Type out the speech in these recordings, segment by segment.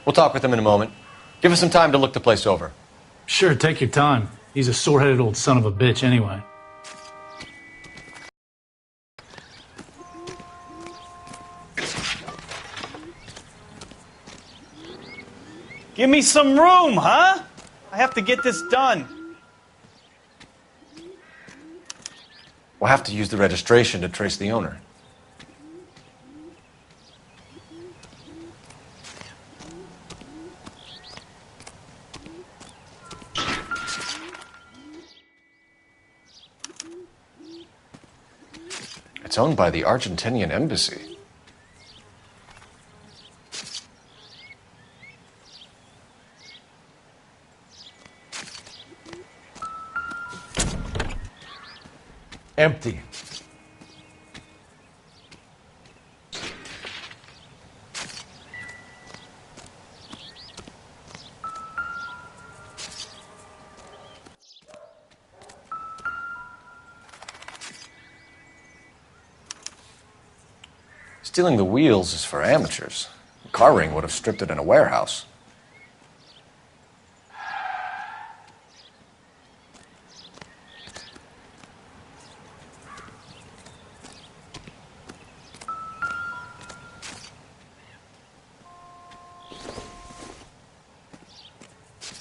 We'll talk with him in a moment. Give us some time to look the place over. Sure, take your time. He's a sore-headed old son of a bitch anyway. Give me some room, huh? I have to get this done. We'll have to use the registration to trace the owner. It's owned by the Argentinian embassy. Empty. Stealing the wheels is for amateurs. The car ring would have stripped it in a warehouse.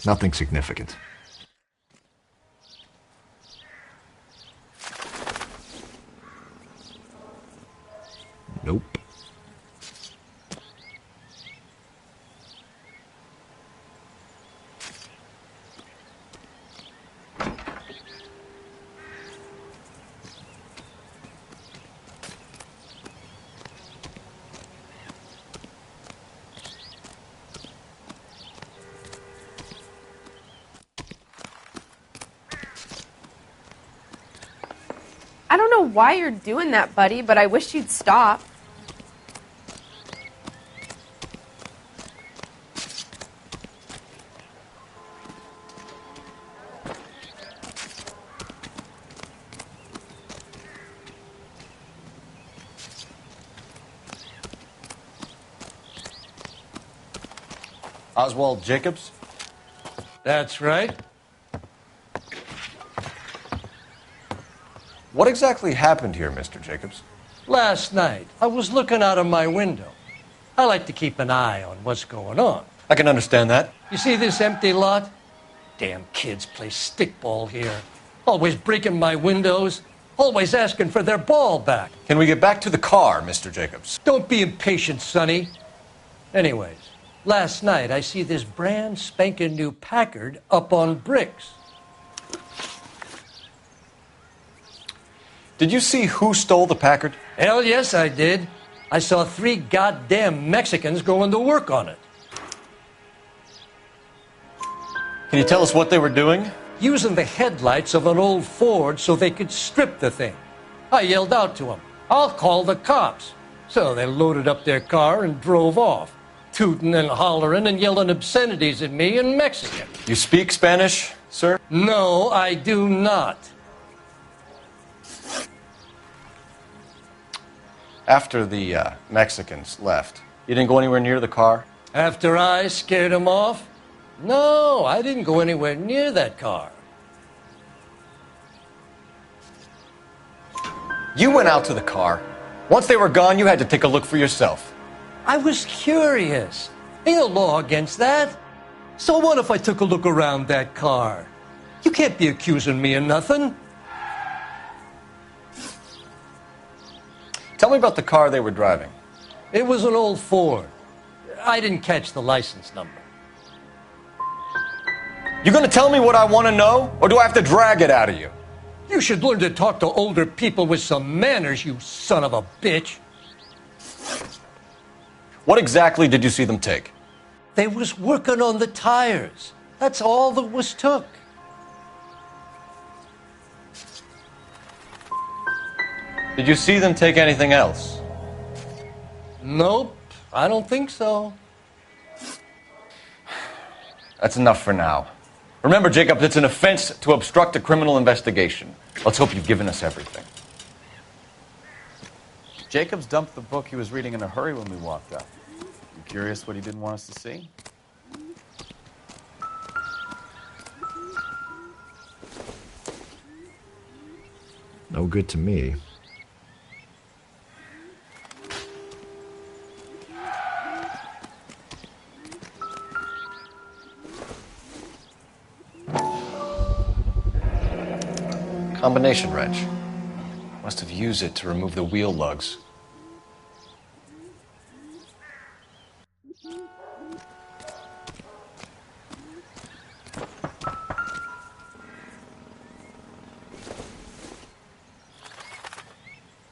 Nothing significant. Nope. I don't know why you're doing that, buddy, but I wish you'd stop. Oswald Jacobs? That's right. What exactly happened here, Mr. Jacobs? Last night, I was looking out of my window. I like to keep an eye on what's going on. I can understand that. You see this empty lot? Damn kids play stickball here. Always breaking my windows. Always asking for their ball back. Can we get back to the car, Mr. Jacobs? Don't be impatient, Sonny. Anyways, last night I see this brand spanking new Packard up on bricks. Did you see who stole the Packard? Hell yes, I did. I saw 3 goddamn Mexicans going to work on it. Can you tell us what they were doing? Using the headlights of an old Ford so they could strip the thing. I yelled out to them, "I'll call the cops." So they loaded up their car and drove off, tooting and hollering and yelling obscenities at me in Mexican. You speak Spanish, sir? No, I do not. After the Mexicans left, you didn't go anywhere near the car? After I scared them off? No, I didn't go anywhere near that car. You went out to the car. Once they were gone, you had to take a look for yourself. I was curious. Ain't no law against that. So what if I took a look around that car? You can't be accusing me of nothing. Tell me about the car they were driving. It was an old Ford. I didn't catch the license number. You gonna tell me what I want to know, or do I have to drag it out of you? You should learn to talk to older people with some manners, you son of a bitch. What exactly did you see them take? They was working on the tires. That's all that was took. Did you see them take anything else? Nope, I don't think so. That's enough for now. Remember, Jacob, it's an offense to obstruct a criminal investigation. Let's hope you've given us everything. Jacobs dumped the book he was reading in a hurry when we walked up. You curious what he didn't want us to see? No good to me. Combination wrench. Must have used it to remove the wheel lugs.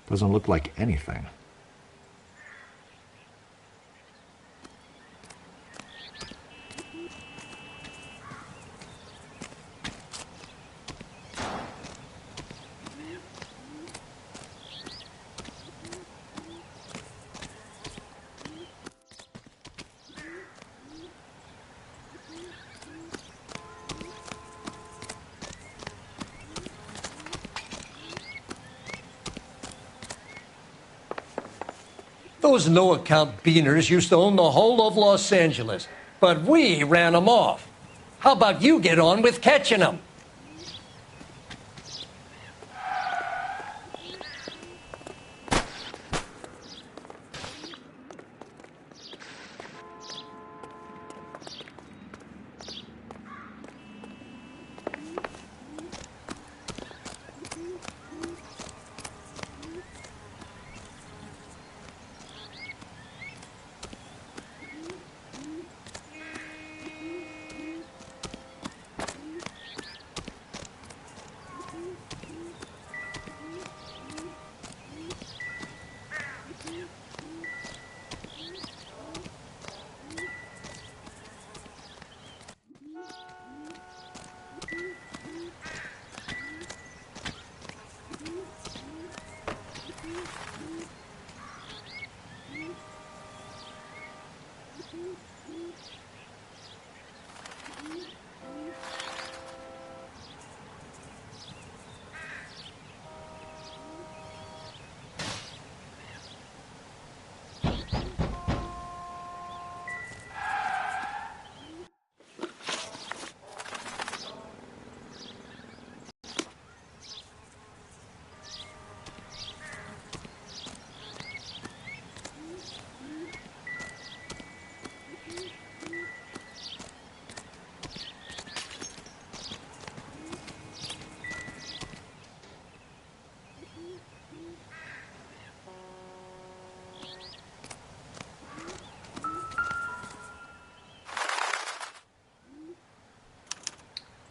Doesn't look like anything. Those no-account beaners used to own the whole of Los Angeles, but we ran them off. How about you get on with catching them?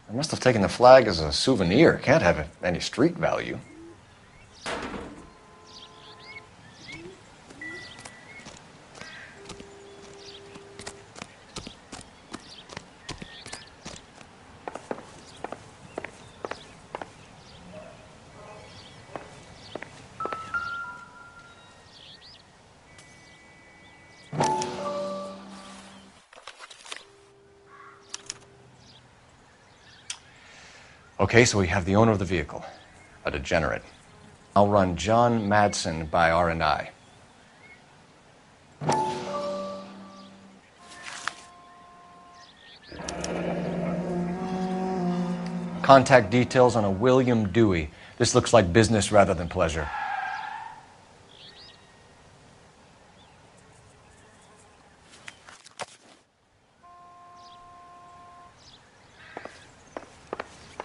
I must have taken the flag as a souvenir. Can't have any street value. Okay, so we have the owner of the vehicle, a degenerate. I'll run John Madsen by R&I. Contact details on a William Dewey. This looks like business rather than pleasure.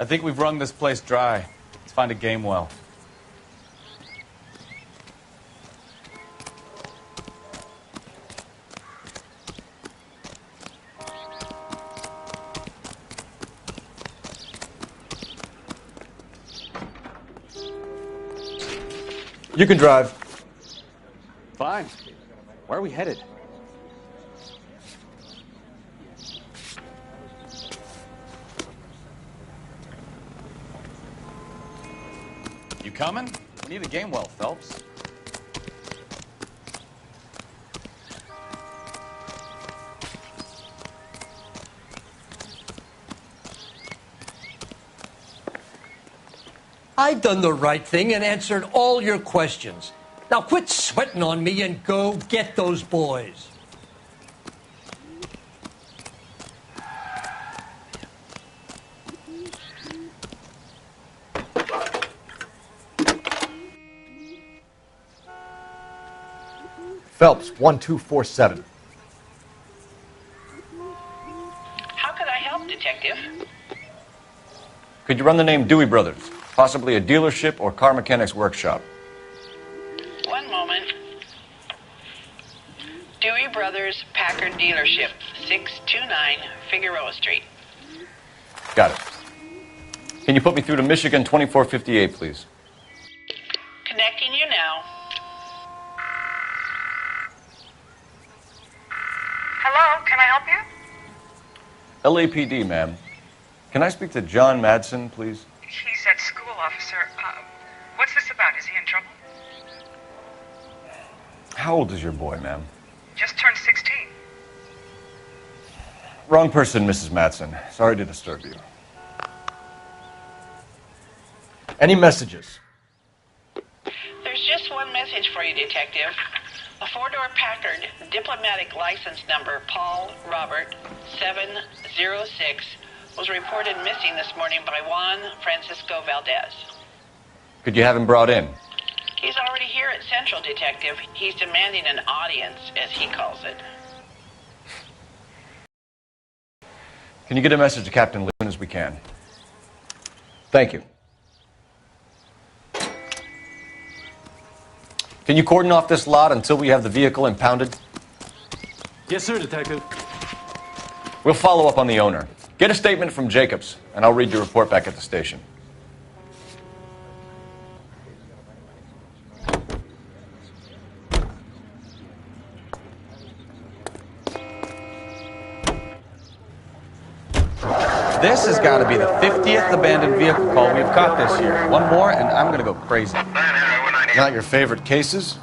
I think we've wrung this place dry. Let's find a game well. You can drive. Fine. Where are we headed? You coming? We need a game well, Phelps. I done the right thing and answered all your questions. Now quit sweating on me and go get those boys. Phelps, 1247. How could I help, Detective? Could you run the name Dewey Brothers? Possibly a dealership or car mechanics workshop. One moment. Dewey Brothers Packard Dealership, 629 Figueroa Street. Got it. Can you put me through to Michigan 2458, please? Connecting you now. Hello, can I help you? LAPD, ma'am. Can I speak to John Madsen, please? He's at school, officer. What's this about? Is he in trouble? How old is your boy, ma'am? Just turned 16. Wrong person, Mrs. Madsen. Sorry to disturb you. Any messages? There's just one message for you, Detective. A four-door Packard, diplomatic license number Paul Robert 706, was reported missing this morning by Juan Francisco Valdez. Could you have him brought in? He's already here at Central, Detective. He's demanding an audience, as he calls it. Can you get a message to Captain Lee as soon as we can? Thank you. Can you cordon off this lot until we have the vehicle impounded? Yes, sir, Detective. We'll follow up on the owner. Get a statement from Jacobs, and I'll read your report back at the station. This has got to be the 50th abandoned vehicle call we've caught this year. One more, and I'm going to go crazy. Not your favorite cases?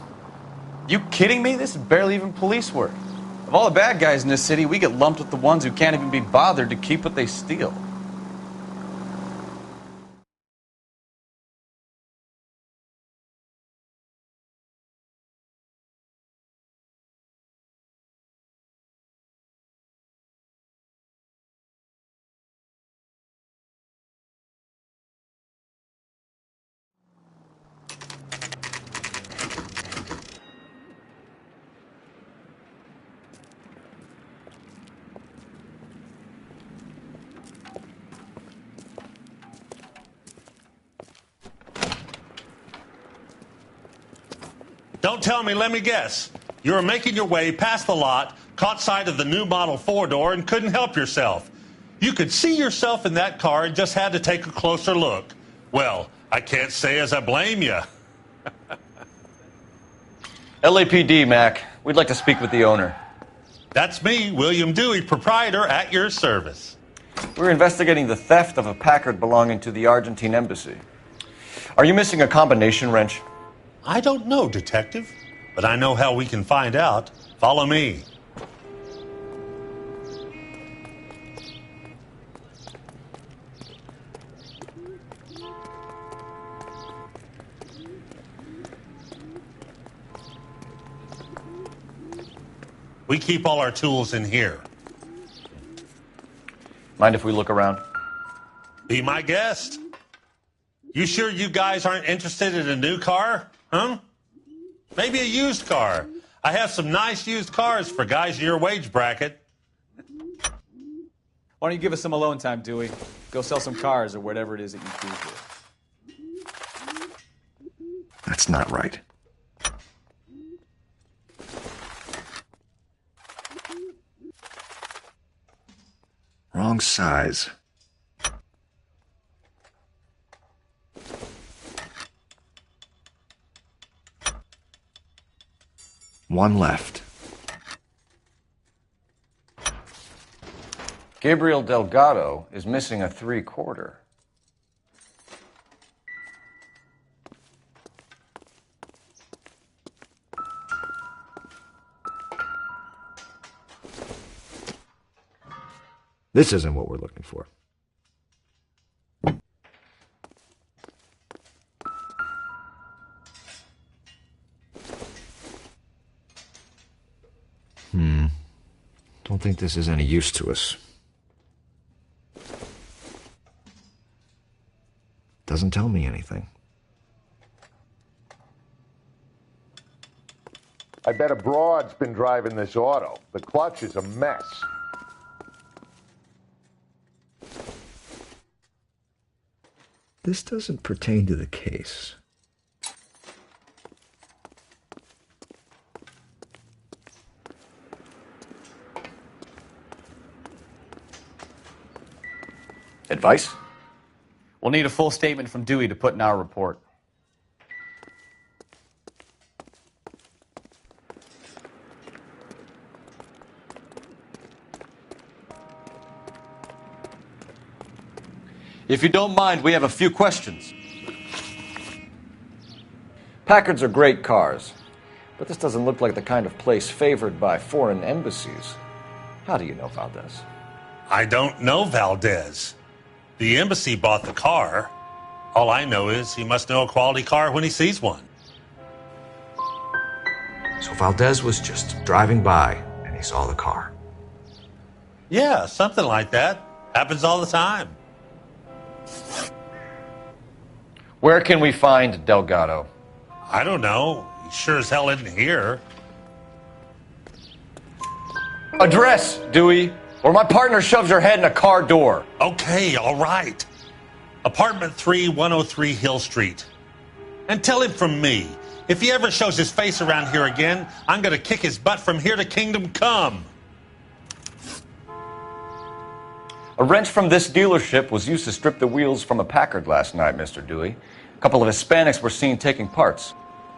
You kidding me? This is barely even police work. Of all the bad guys in this city, we get lumped with the ones who can't even be bothered to keep what they steal. Don't tell me, let me guess. You were making your way past the lot, caught sight of the new model four-door, and couldn't help yourself. You could see yourself in that car and just had to take a closer look. Well, I can't say as I blame you. LAPD, Mac. We'd like to speak with the owner. That's me, William Dewey, proprietor, at your service. We're investigating the theft of a Packard belonging to the Argentine embassy. Are you missing a combination wrench? I don't know, Detective, but I know how we can find out. Follow me. We keep all our tools in here. Mind if we look around? Be my guest. You sure you guys aren't interested in a new car? Huh? Maybe a used car. I have some nice used cars for guys in your wage bracket. Why don't you give us some alone time, Dewey? Go sell some cars or whatever it is that you do. That's not right. Wrong size. One left. Gabriel Delgado is missing a 3/4. This isn't what we're looking for. Don't think this is any use to us. Doesn't tell me anything. I bet a broad's been driving this auto. The clutch is a mess. This doesn't pertain to the case. Advice? We'll need a full statement from Dewey to put in our report. If you don't mind, we have a few questions. Packards are great cars, but this doesn't look like the kind of place favored by foreign embassies. How do you know Valdez? I don't know Valdez. The embassy bought the car. All I know is he must know a quality car when he sees one. So Valdez was just driving by and he saw the car. Yeah, something like that. Happens all the time. Where can we find Delgado? I don't know. He sure as hell isn't here. Address, Dewey, or my partner shoves her head in a car door. Okay, all right. Apartment 3, 103 Hill Street. And tell him from me, if he ever shows his face around here again, I'm going to kick his butt from here to Kingdom Come. A wrench from this dealership was used to strip the wheels from a Packard last night, Mr. Dewey. A couple of Hispanics were seen taking parts.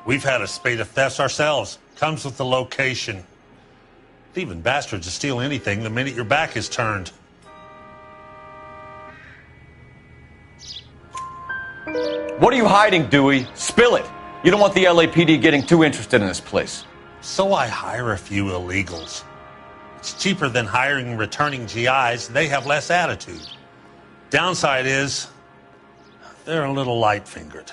We've had a spate of thefts ourselves. Comes with the location. Thieving bastards to steal anything the minute your back is turned. What are you hiding, Dewey? Spill it. You don't want the LAPD getting too interested in this place. So I hire a few illegals. It's cheaper than hiring returning GIs. They have less attitude. Downside is they're a little light-fingered.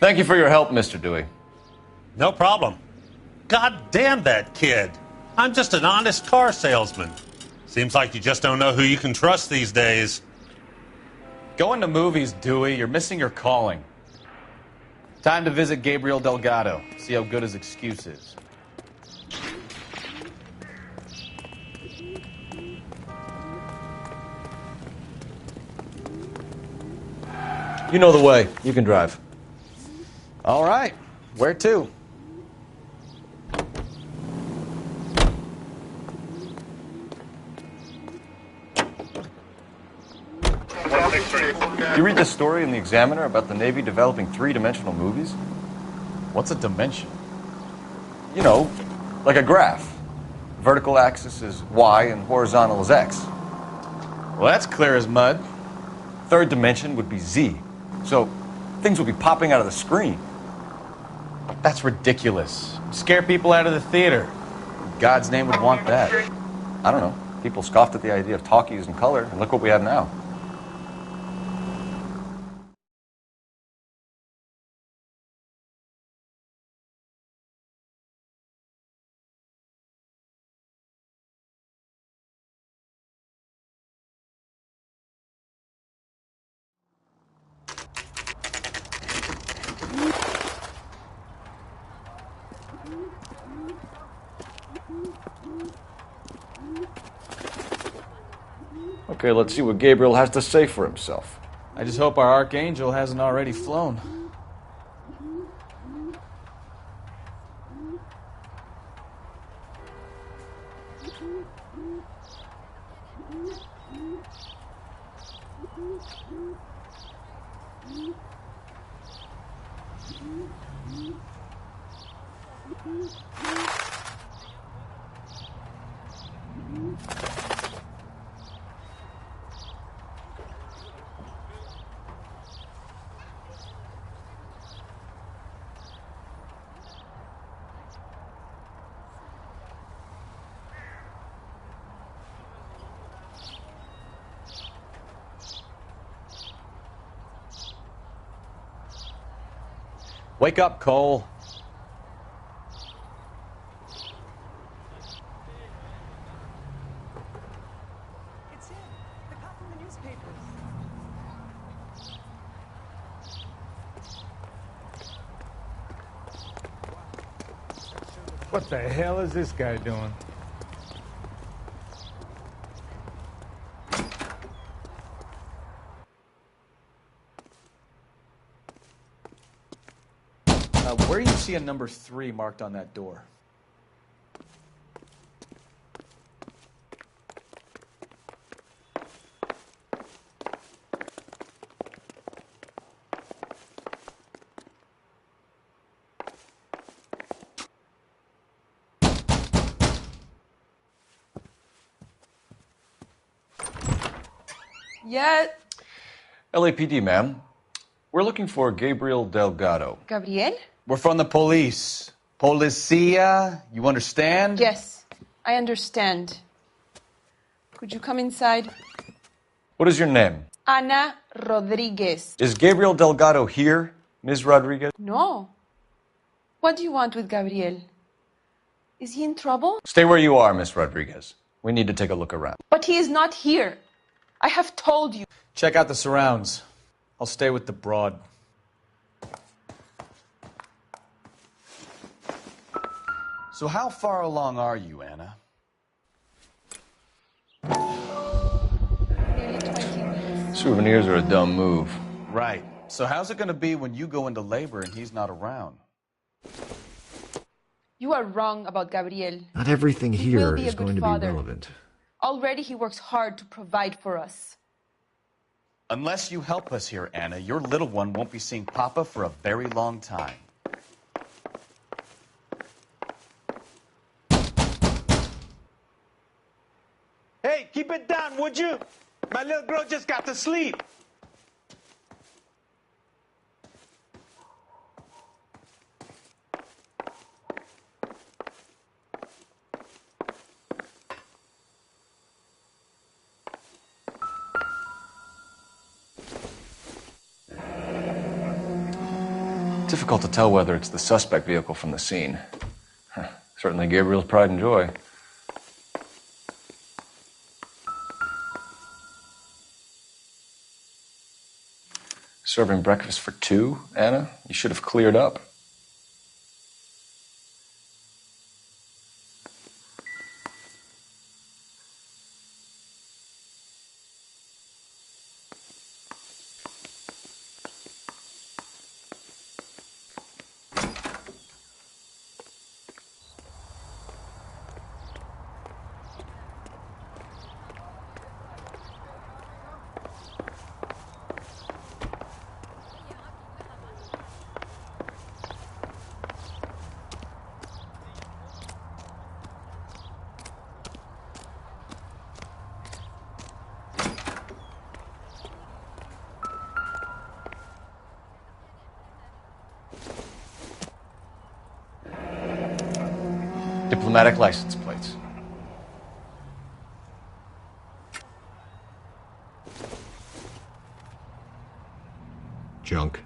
Thank you for your help, Mr. Dewey. No problem. God damn that kid. I'm just an honest car salesman. Seems like you just don't know who you can trust these days. Going to movies, Dewey. You're missing your calling. Time to visit Gabriel Delgado. See how good his excuse is. You know the way. You can drive. All right. Where to? You read this story in the Examiner about the Navy developing three-dimensional movies? What's a dimension? You know, like a graph. Vertical axis is Y and horizontal is X. Well, that's clear as mud. Third dimension would be Z. So things would be popping out of the screen. That's ridiculous. Scare people out of the theater. In God's name would want that. I don't know. People scoffed at the idea of talkies in color, and look what we have now. Okay, let's see what Gabriel has to say for himself. I just hope our archangel hasn't already flown. Wake up, Cole. It's him, the cop from the newspapers. What the hell is this guy doing? Where do you see a number 3 marked on that door? Yeah. LAPD, ma'am. We're looking for Gabriel Delgado. Gabriel? We're from the police. Policia, you understand? Yes, I understand. Could you come inside? What is your name? Ana Rodriguez. Is Gabriel Delgado here, Ms. Rodriguez? No. What do you want with Gabriel? Is he in trouble? Stay where you are, Ms. Rodriguez. We need to take a look around. But he is not here. I have told you. Check out the surrounds. I'll stay with the broad. So how far along are you, Anna? Nearly 20 minutes. Souvenirs are a dumb move. Right. So how's it going to be when you go into labor and he's not around? You are wrong about Gabriel. Not everything He here will be a is good going to father. be relevant. Already he works hard to provide for us. Unless you help us here, Anna, your little one won't be seeing Papa for a very long time. Hey, keep it down, would you? My little girl just got to sleep. Difficult to tell whether it's the suspect vehicle from the scene. Certainly Gabriel's pride and joy. Serving breakfast for 2, Anna? You should have cleared up. Diplomatic license plates. Junk.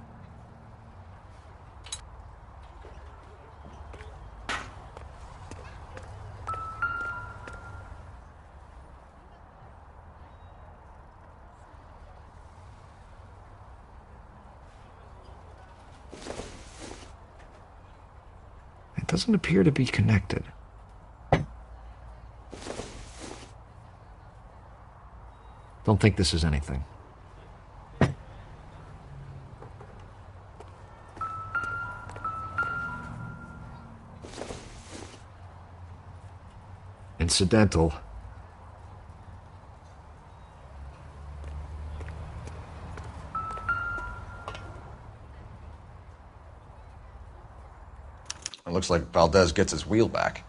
It doesn't appear to be connected. Don't think this is anything. Incidental. It looks like Valdez gets his wheel back.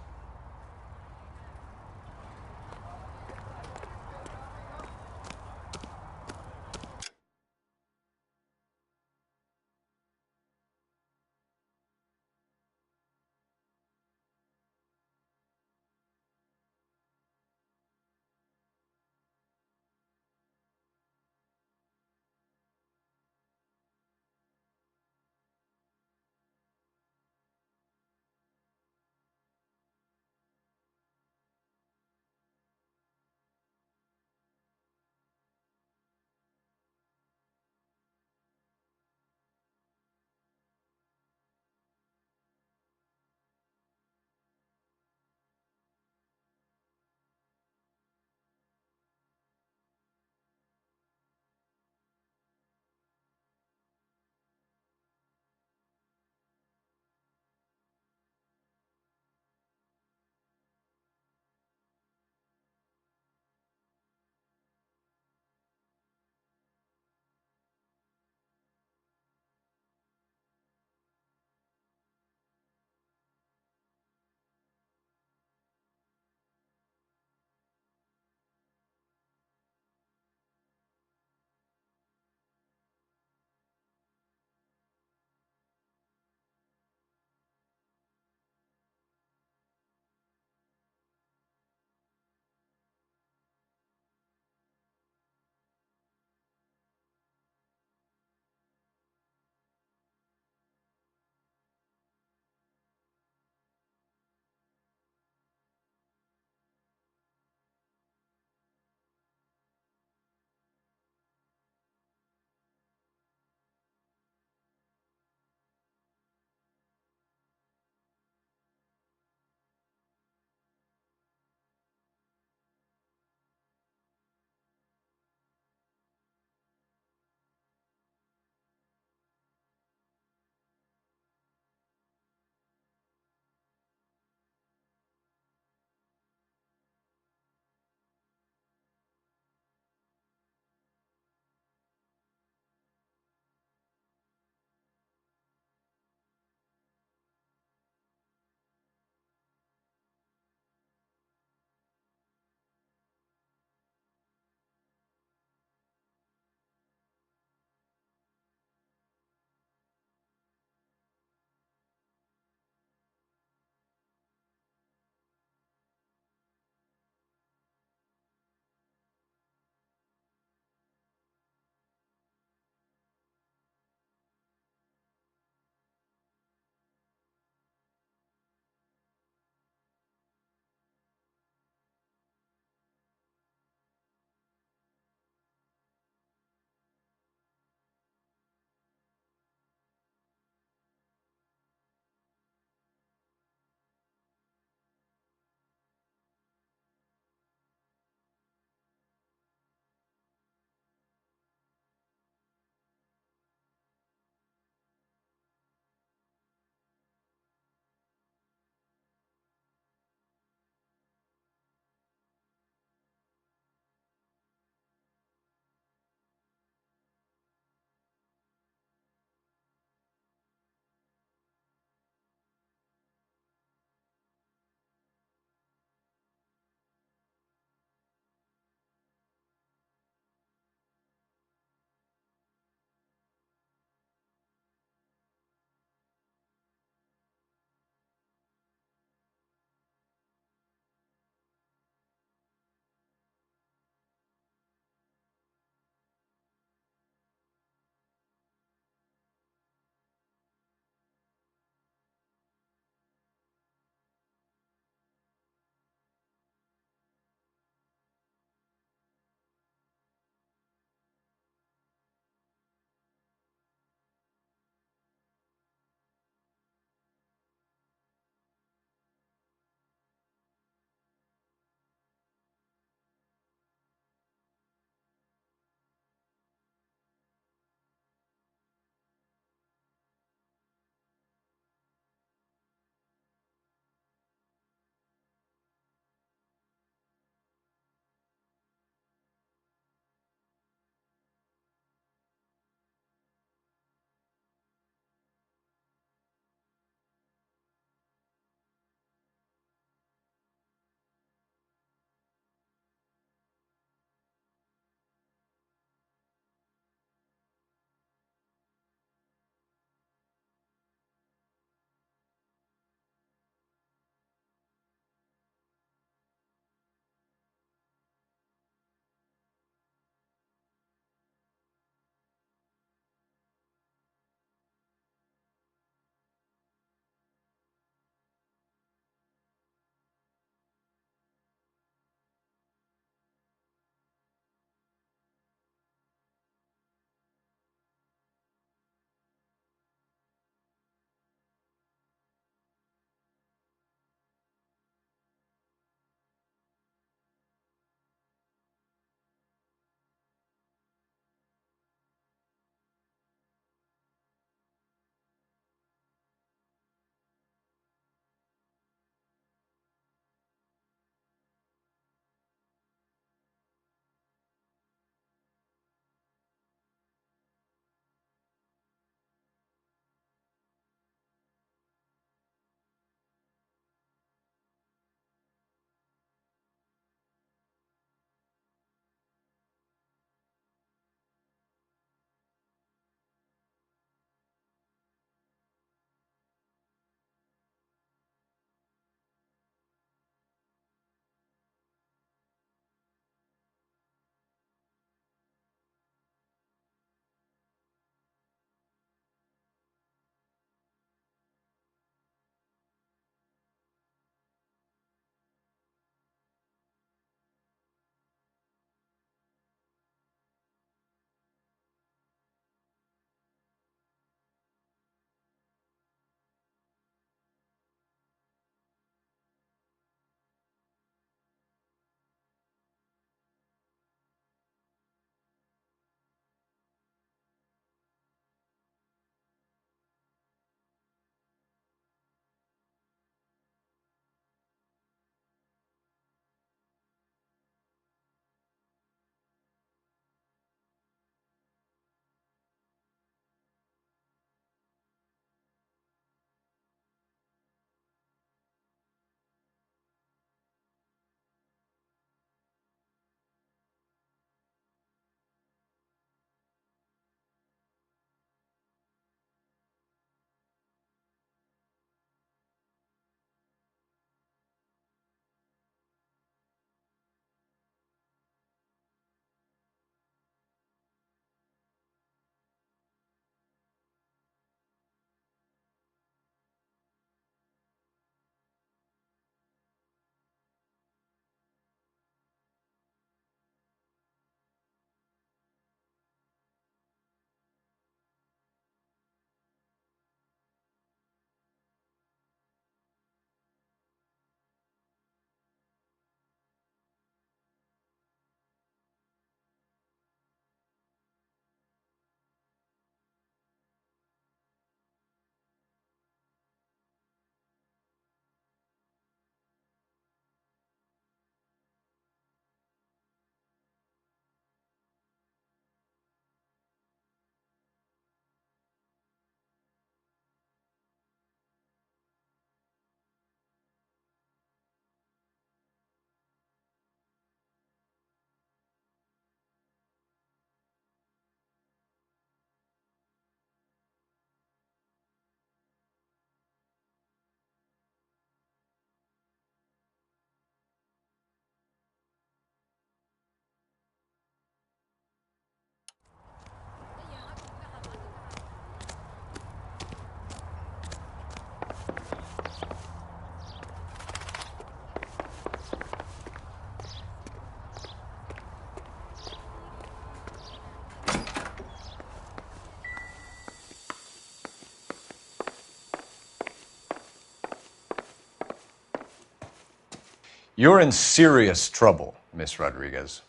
You're in serious trouble, Miss Rodriguez.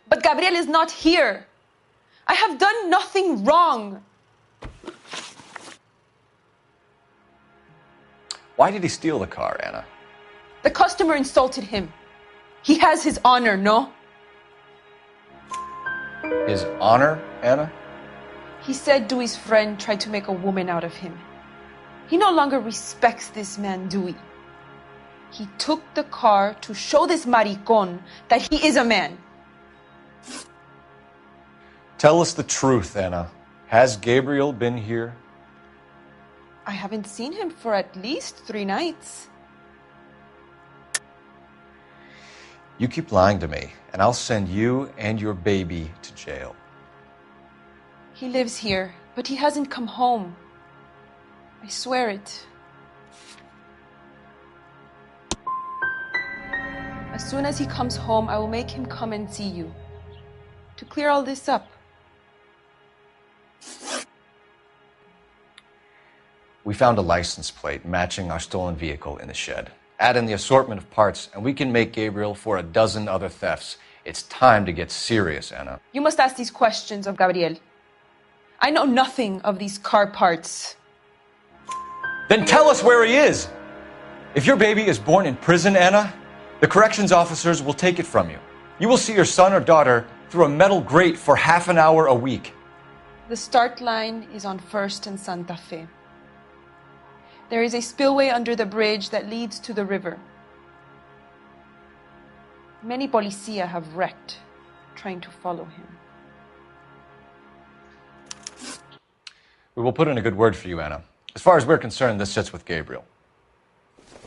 But Gabriel is not here. I have done nothing wrong. Why did he steal the car, Anna? The customer insulted him. He has his honor, no? His honor, Anna? He said Dewey's friend tried to make a woman out of him. He no longer respects this man, Dewey. He took the car to show this maricón that he is a man. Tell us the truth, Anna. Has Gabriel been here? I haven't seen him for at least 3 nights. You keep lying to me, and I'll send you and your baby to jail. He lives here, but he hasn't come home. I swear it. As soon as he comes home, I will make him come and see you to clear all this up. We found a license plate matching our stolen vehicle in the shed. Add in the assortment of parts, and we can make Gabriel for a dozen other thefts. It's time to get serious, Anna. You must ask these questions of Gabriel. I know nothing of these car parts. Then tell us where he is! If your baby is born in prison, Anna, the corrections officers will take it from you. You will see your son or daughter through a metal grate for half an hour a week. The start line is on 1st and Santa Fe. There is a spillway under the bridge that leads to the river. Many policia have wrecked trying to follow him. We will put in a good word for you, Anna. As far as we're concerned, this sits with Gabriel.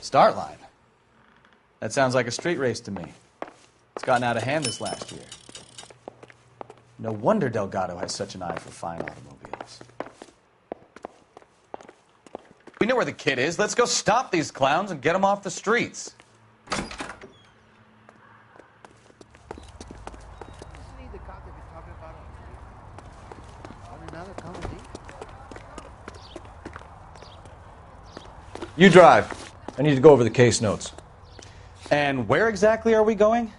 Start line. That sounds like a street race to me. It's gotten out of hand this last year. No wonder Delgado has such an eye for fine automobiles. We know where the kid is. Let's go stop these clowns and get them off the streets. You drive. I need to go over the case notes. And where exactly are we going?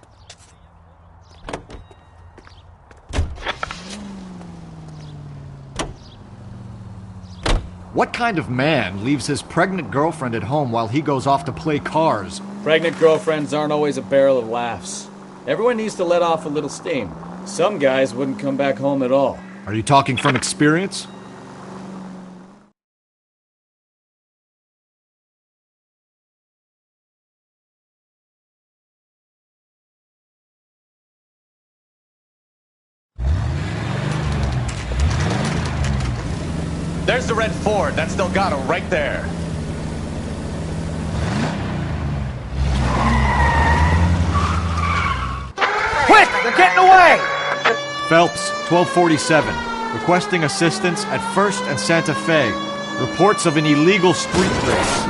What kind of man leaves his pregnant girlfriend at home while he goes off to play cars? Pregnant girlfriends aren't always a barrel of laughs. Everyone needs to let off a little steam. Some guys wouldn't come back home at all. Are you talking from experience? There's the red Ford. That's Delgado right there. Quick! They're getting away! Phelps, 1247. Requesting assistance at 1st and Santa Fe. Reports of an illegal street race.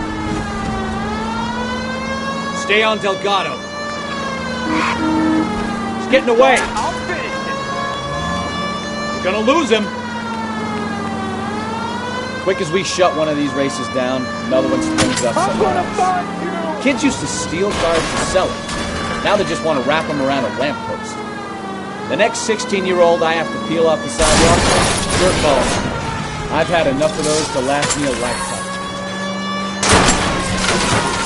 Stay on Delgado. He's getting away. I'll finish it. You're gonna lose him. Quick as we shut one of these races down, another one springs up somewhere else. Kids used to steal cars and sell it. Now they just want to wrap them around a lamppost. The next 16-year-old I have to peel off the sidewalk, sure call me. I've had enough of those to last me a lifetime.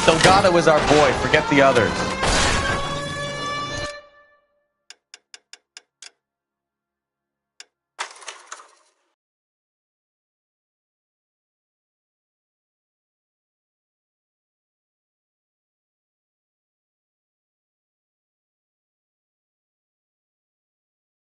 Delgado is our boy. Forget the others.